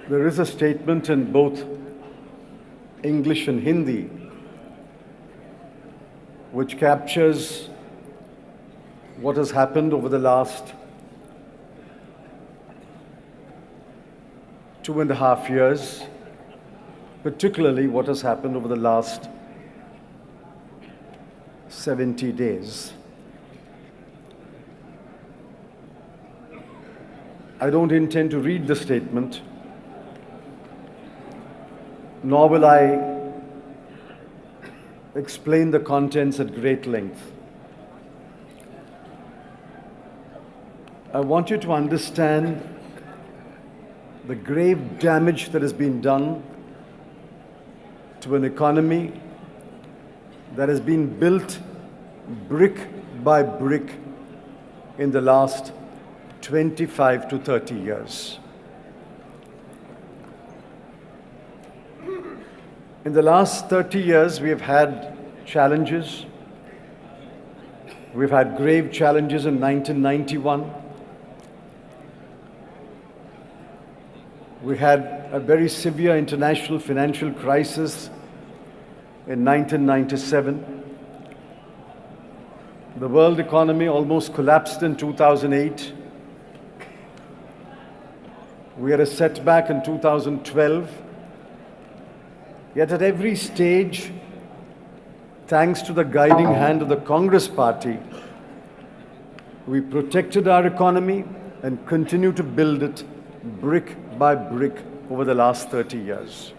There is a statement in both English and Hindi which captures what has happened over the last 2.5 years, particularly what has happened over the last 70 days. I don't intend to read the statement, nor will I explain the contents at great length. I want you to understand the grave damage that has been done to an economy that has been built brick by brick in the last 25 to 30 years. In the last 30 years, we have had challenges. We've had grave challenges in 1991. We had a very severe international financial crisis in 1997. The world economy almost collapsed in 2008. We had a setback in 2012. Yet at every stage, thanks to the guiding hand of the Congress Party, we protected our economy and continue to build it brick by brick over the last 30 years.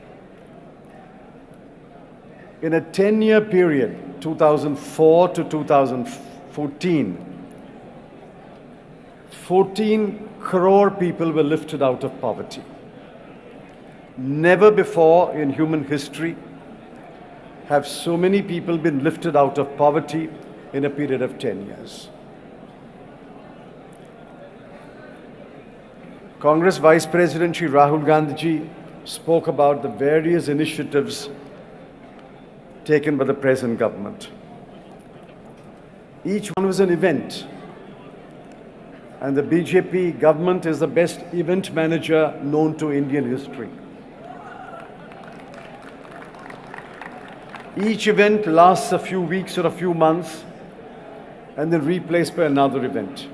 In a 10-year period, 2004 to 2014, 14 crore people were lifted out of poverty. Never before in human history have so many people been lifted out of poverty in a period of 10 years. Congress Vice President Shri Rahul Gandhi spoke about the various initiatives taken by the present government. Each one was an event, and the BJP government is the best event manager known to Indian history. Each event lasts a few weeks or a few months and then replaced by another event.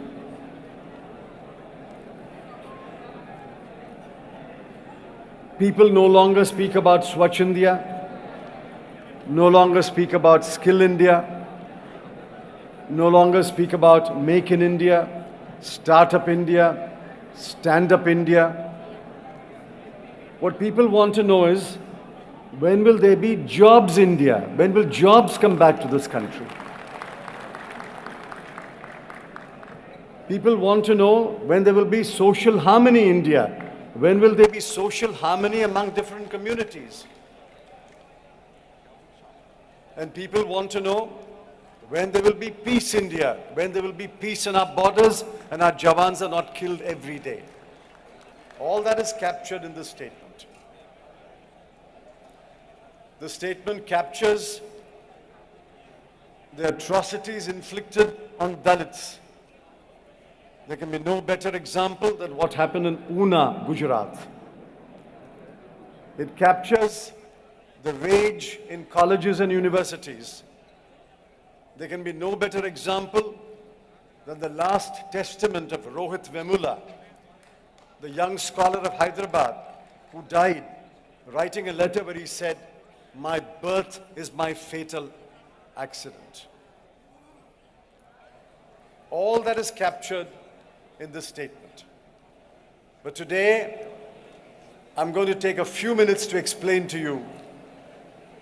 People no longer speak about Swachh India, no longer speak about Skill India, no longer speak about Make in India, Startup India, Stand Up India. What people want to know is, when will there be Jobs India? When will jobs come back to this country? People want to know when there will be Social Harmony India. When will there be social harmony among different communities? And people want to know when there will be Peace India, when there will be peace on our borders and our Jawans are not killed every day. All that is captured in this statement. The statement captures the atrocities inflicted on Dalits. There can be no better example than what happened in Una, Gujarat. It captures the rage in colleges and universities. There can be no better example than the last testament of Rohit Vemula, the young scholar of Hyderabad who died, writing a letter where he said, "My birth is my fatal accident." All that is captured in this statement. But today, I'm going to take a few minutes to explain to you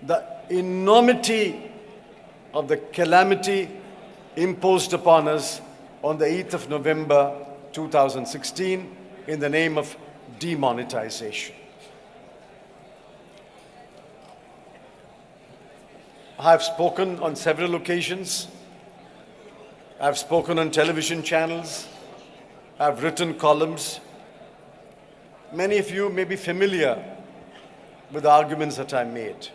the enormity of the calamity imposed upon us on the 8th of November 2016 in the name of demonetization. I have spoken on several occasions. I've spoken on television channels. I've written columns. Many of you may be familiar with the arguments that I made.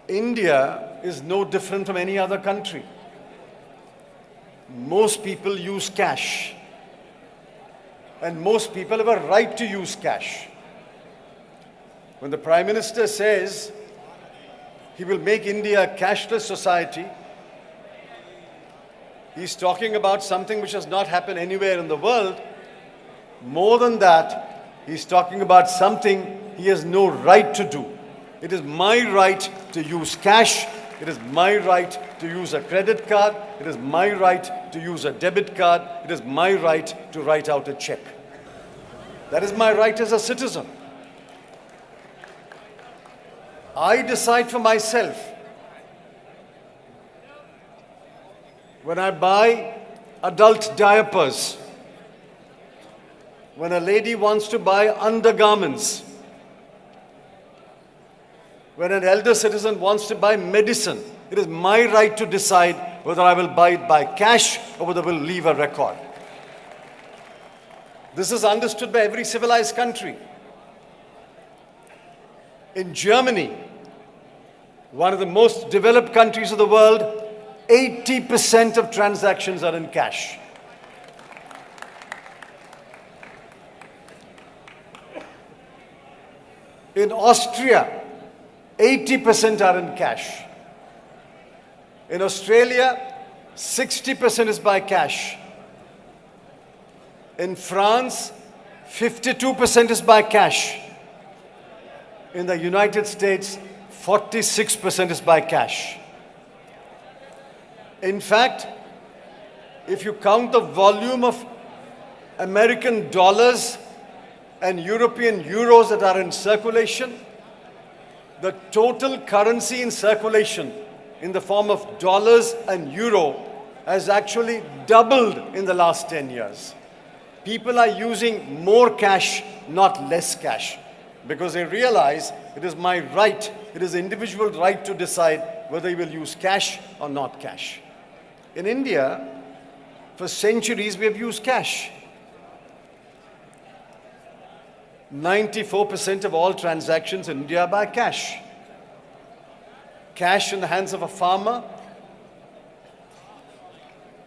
India is no different from any other country. Most people use cash. and most people have a right to use cash. When the Prime Minister says he will make India a cashless society, he's talking about something which has not happened anywhere in the world. More than that, he's talking about something he has no right to do. It is my right to use cash. It is my right to use a credit card. It is my right to use a debit card. It is my right to write out a check. That is my right as a citizen. I decide for myself. When I buy adult diapers, when a lady wants to buy undergarments, when an elder citizen wants to buy medicine, it is my right to decide whether I will buy it by cash or whether I will leave a record. This is understood by every civilized country. In Germany, one of the most developed countries of the world, 80% of transactions are in cash. In Austria, 80% are in cash. In Australia, 60% is by cash. In France, 52% is by cash. In the United States, 46% is by cash. In fact, if you count the volume of American dollars and European euros that are in circulation, the total currency in circulation in the form of dollars and euro has actually doubled in the last 10 years. People are using more cash, not less cash, because they realize it is my right, it is the individual right to decide whether he will use cash or not cash. In India, for centuries we have used cash. 94% of all transactions in India are by cash. Cash in the hands of a farmer,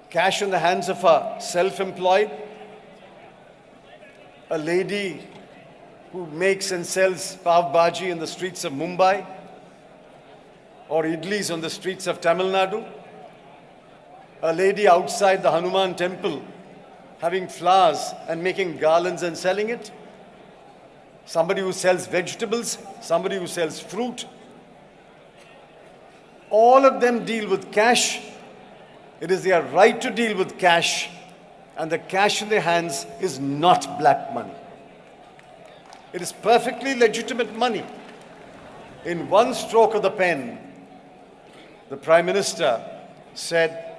cash in the hands of a self-employed, a lady who makes and sells pav bhaji in the streets of Mumbai or idlis on the streets of Tamil Nadu, a lady outside the Hanuman temple having flowers and making garlands and selling it, somebody who sells vegetables, somebody who sells fruit. All of them deal with cash. It is their right to deal with cash, and the cash in their hands is not black money. It is perfectly legitimate money. In one stroke of the pen, the Prime Minister said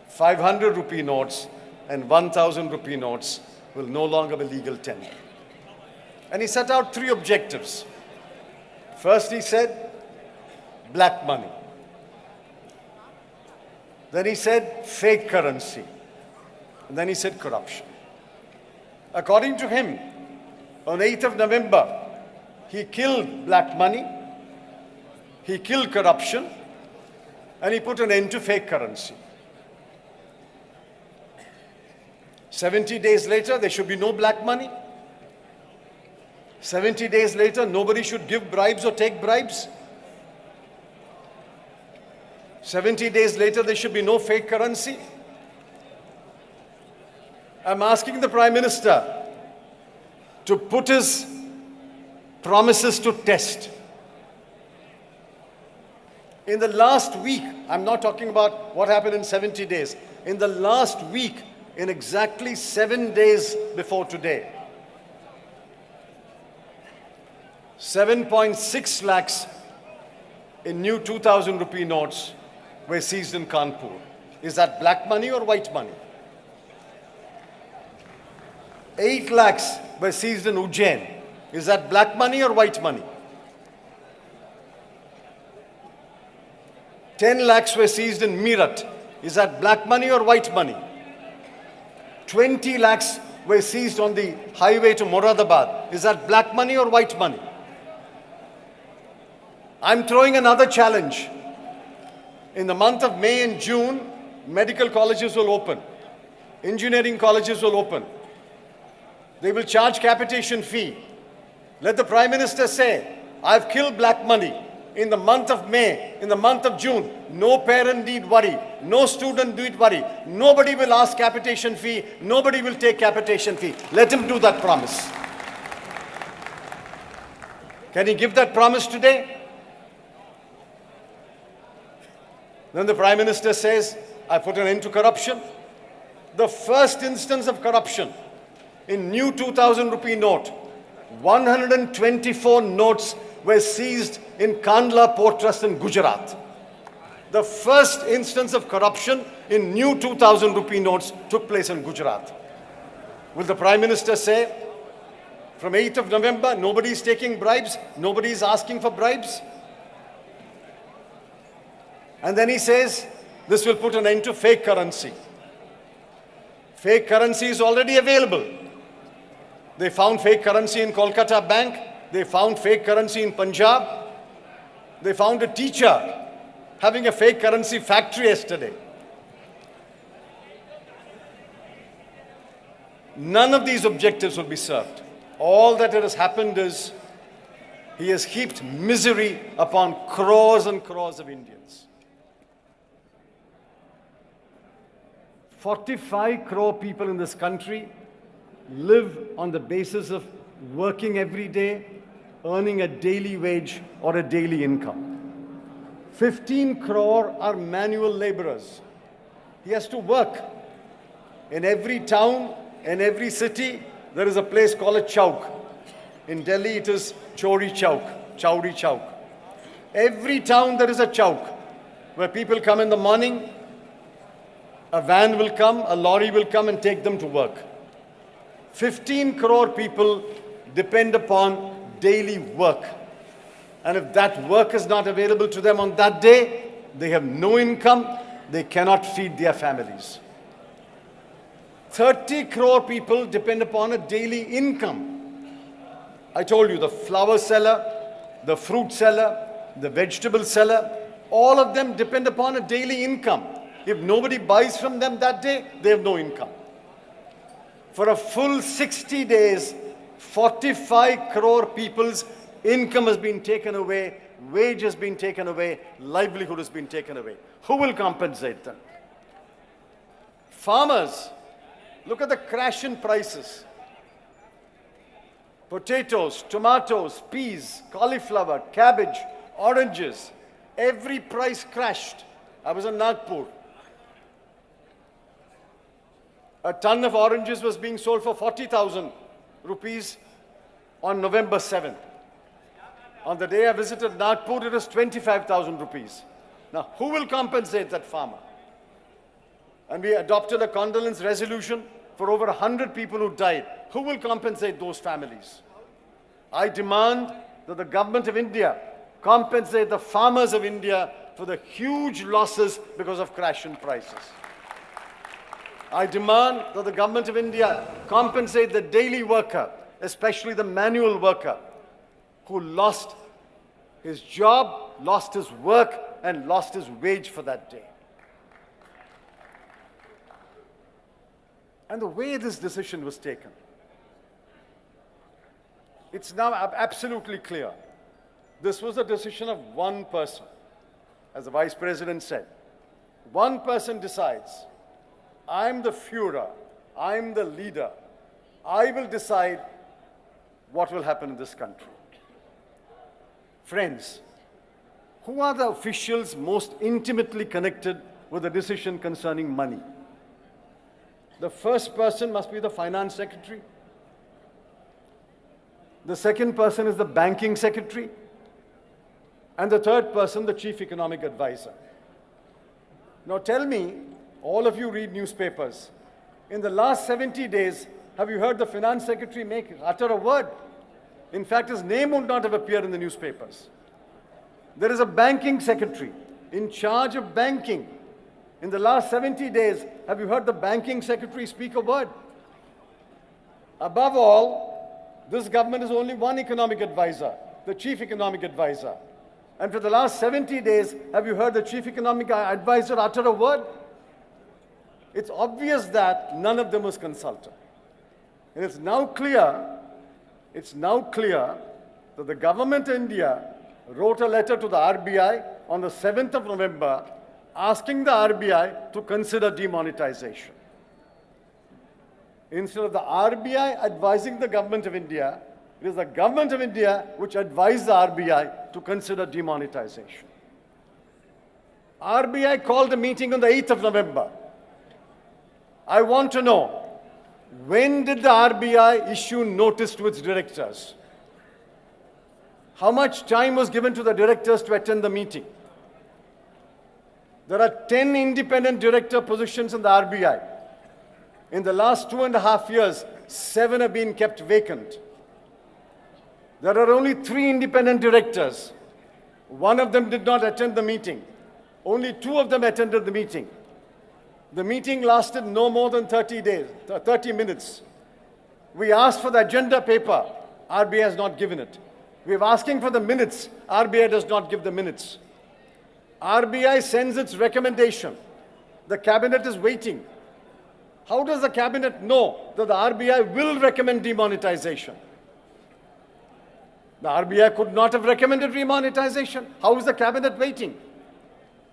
500 rupee notes and 1,000 rupee notes will no longer be legal tender. And he set out three objectives. First, he said black money. Then he said fake currency. And then he said corruption. According to him, on 8th of November, he killed black money, he killed corruption, and he put an end to fake currency. 70 days later, there should be no black money. 70 days later, nobody should give bribes or take bribes. 70 days later, there should be no fake currency. I'm asking the Prime Minister to put his promises to test. In the last week, I'm not talking about what happened in 70 days. In the last week, in exactly 7 days before today, 7.6 lakhs in new 2,000 rupee notes were seized in Kanpur. Is that black money or white money? 8 lakhs were seized in Ujjain. Is that black money or white money? 10 lakhs were seized in Meerut. Is that black money or white money? 20 lakhs were seized on the highway to Moradabad. Is that black money or white money? I'm throwing another challenge. In the month of May and June, medical colleges will open. Engineering colleges will open. They will charge capitation fee. Let the Prime Minister say, I've killed black money. In the month of May, in the month of June, no parent need worry, no student need worry. Nobody will ask capitation fee, nobody will take capitation fee. Let him do that promise. Can he give that promise today? Then the Prime Minister says, I put an end to corruption. The first instance of corruption in new 2,000 rupee note, 124 notes were seized in Kandla Port Trust in Gujarat. The first instance of corruption in new 2,000 rupee notes took place in Gujarat. Will the Prime Minister say, from 8th of November, nobody is taking bribes, nobody is asking for bribes? And then he says, this will put an end to fake currency. Fake currency is already available. They found fake currency in Kolkata Bank. They found fake currency in Punjab. They found a teacher having a fake currency factory yesterday. None of these objectives will be served. All that has happened is he has heaped misery upon crores and crores of Indians. 45 crore people in this country live on the basis of working every day, earning a daily wage or a daily income. 15 crore are manual laborers. He has to work. In every town, in every city, there is a place called a chowk. In Delhi, it is Chori Chowk, Chowri Chowk. Every town, there is a chowk where people come in the morning, a van will come, a lorry will come and take them to work. 15 crore people depend upon daily work. And if that work is not available to them on that day, they have no income, they cannot feed their families. 30 crore people depend upon a daily income. I told you, the flower seller, the fruit seller, the vegetable seller, all of them depend upon a daily income. If nobody buys from them that day, they have no income. For a full 60 days, 45 crore people's income has been taken away, wage has been taken away, livelihood has been taken away. Who will compensate them? Farmers, look at the crash in prices. Potatoes, tomatoes, peas, cauliflower, cabbage, oranges, every price crashed. I was in Nagpur. A ton of oranges was being sold for 40,000 rupees on November 7th. On the day I visited Nagpur, it was 25,000 rupees. Now, who will compensate that farmer? And we adopted a condolence resolution for over 100 people who died. Who will compensate those families? I demand that the government of India compensate the farmers of India for the huge losses because of crash in prices. I demand that the government of India compensate the daily worker, especially the manual worker, who lost his job, lost his work, and lost his wage for that day. And the way this decision was taken, it's now absolutely clear. This was a decision of one person. As the Vice President said, one person decides, I'm the Führer, I'm the leader. I will decide what will happen in this country. Friends, who are the officials most intimately connected with the decision concerning money? The first person must be the Finance Secretary. The second person is the Banking Secretary. And the third person, the Chief Economic Advisor. Now tell me, all of you read newspapers. In the last 70 days, have you heard the Finance Secretary utter a word? In fact, his name would not have appeared in the newspapers. There is a Banking Secretary in charge of banking. In the last 70 days, have you heard the Banking Secretary speak a word? Above all, this government has only one economic advisor, the Chief Economic Advisor. And for the last 70 days, have you heard the Chief Economic Advisor utter a word? It's obvious that none of them was consulted. And it's now clear that the government of India wrote a letter to the RBI on the 7th of November asking the RBI to consider demonetization. Instead of the RBI advising the government of India, it is the government of India which advised the RBI to consider demonetization. RBI called a meeting on the 8th of November. I want to know, when did the RBI issue notice to its directors? How much time was given to the directors to attend the meeting? There are 10 independent director positions in the RBI. In the last 2.5 years, 7 have been kept vacant. There are only 3 independent directors. 1 of them did not attend the meeting. Only 2 of them attended the meeting. The meeting lasted no more than 30 minutes. We asked for the agenda paper. RBI has not given it. We're asking for the minutes. RBI does not give the minutes. RBI sends its recommendation. The cabinet is waiting. How does the cabinet know that the RBI will recommend demonetization? The RBI could not have recommended demonetization. How is the cabinet waiting?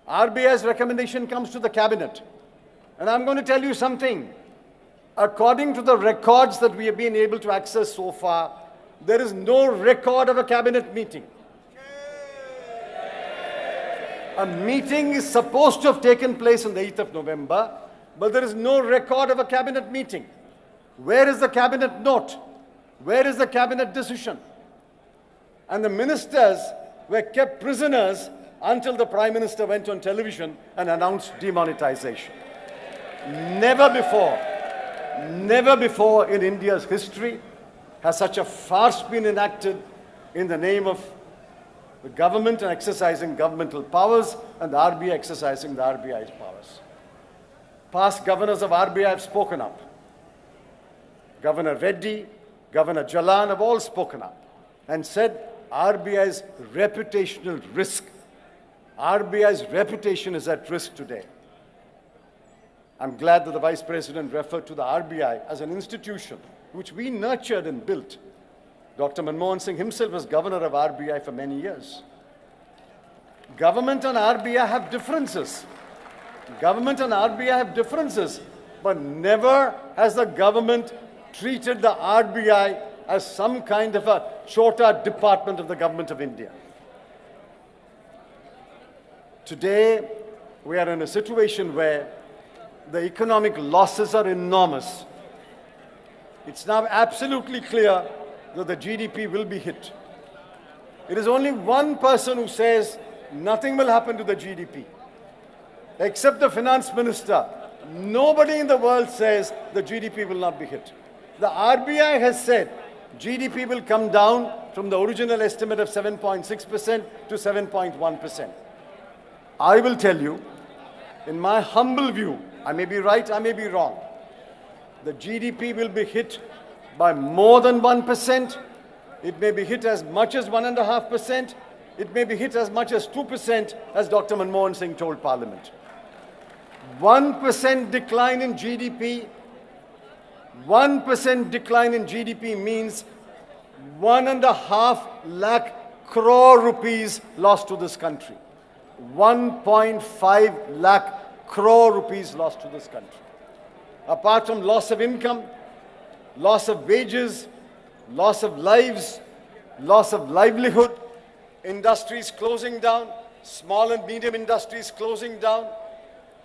RBI's recommendation comes to the cabinet. And I'm going to tell you something. According to the records that we have been able to access so far, there is no record of a cabinet meeting. A meeting is supposed to have taken place on the 8th of November, but there is no record of a cabinet meeting. Where is the cabinet note? Where is the cabinet decision? And the ministers were kept prisoners until the Prime Minister went on television and announced demonetization. Never before in India's history has such a farce been enacted in the name of the government and exercising governmental powers and the RBI exercising the RBI's powers. Past governors of RBI have spoken up. Governor Reddy, Governor Jalan have all spoken up and said RBI's reputational risk. RBI's reputation is at risk today. I'm glad that the Vice President referred to the RBI as an institution which we nurtured and built. Dr. Manmohan Singh himself was governor of RBI for many years. Government and RBI have differences. But never has the government treated the RBI as some kind of a chota department of the government of India. Today, we are in a situation where the economic losses are enormous. It's now absolutely clear that the GDP will be hit. It is only one person who says nothing will happen to the GDP. Except the finance minister, nobody in the world says the GDP will not be hit. The RBI has said GDP will come down from the original estimate of 7.6% to 7.1%. I will tell you, in my humble view, I may be right, I may be wrong, the GDP will be hit by more than 1%. It may be hit as much as 1.5%. It may be hit as much as 2%, as Dr. Manmohan Singh told Parliament. 1% decline in GDP, 1% decline in GDP means 1.5 lakh crore rupees lost to this country. 1.5 lakh crore rupees lost to this country. Apart from loss of income, loss of wages, loss of lives, loss of livelihood, industries closing down, small and medium industries closing down,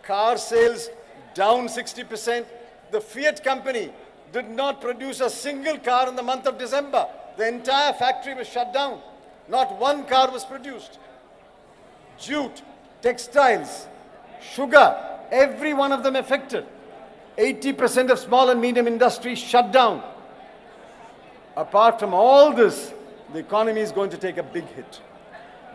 car sales down 60%. The Fiat company did not produce a single car in the month of December. The entire factory was shut down. Not one car was produced. Jute, textiles, sugar, every one of them affected. 80% of small and medium industries shut down. Apart from all this, the economy is going to take a big hit.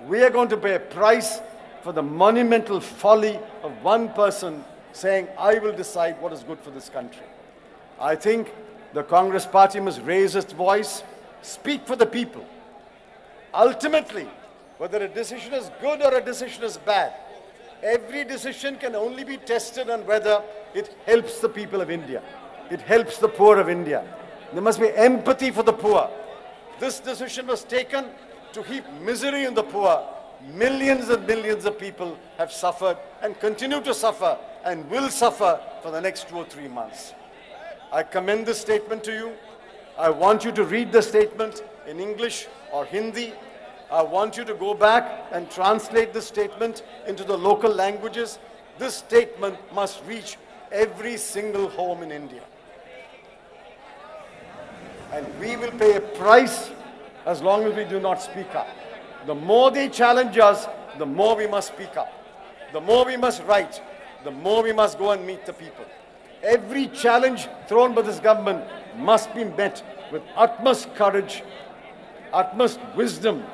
We are going to pay a price for the monumental folly of one person saying, I will decide what is good for this country. I think the Congress party must raise its voice, speak for the people. Ultimately, whether a decision is good or a decision is bad, every decision can only be tested on whether it helps the people of India. It helps the poor of India. There must be empathy for the poor. This decision was taken to heap misery on the poor. Millions and millions of people have suffered and continue to suffer and will suffer for the next 2 or 3 months. I commend this statement to you. I want you to read the statement in English or Hindi. I want you to go back and translate this statement into the local languages. This statement must reach every single home in India. And we will pay a price as long as we do not speak up. The more they challenge us, the more we must speak up. The more we must write, the more we must go and meet the people. Every challenge thrown by this government must be met with utmost courage, utmost wisdom,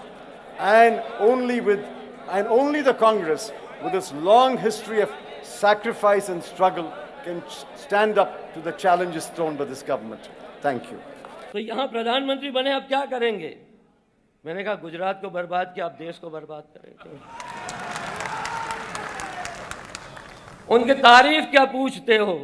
and only the Congress, with its long history of sacrifice and struggle, can stand up to the challenges thrown by this government. Thank you. तो यहाँ प्रधानमंत्री बने, अब क्या करेंगे? मैंने कहा गुजरात को बर्बाद किया, अब देश को बर्बाद करेंगे। उनके तारीफ क्या पूछते हो?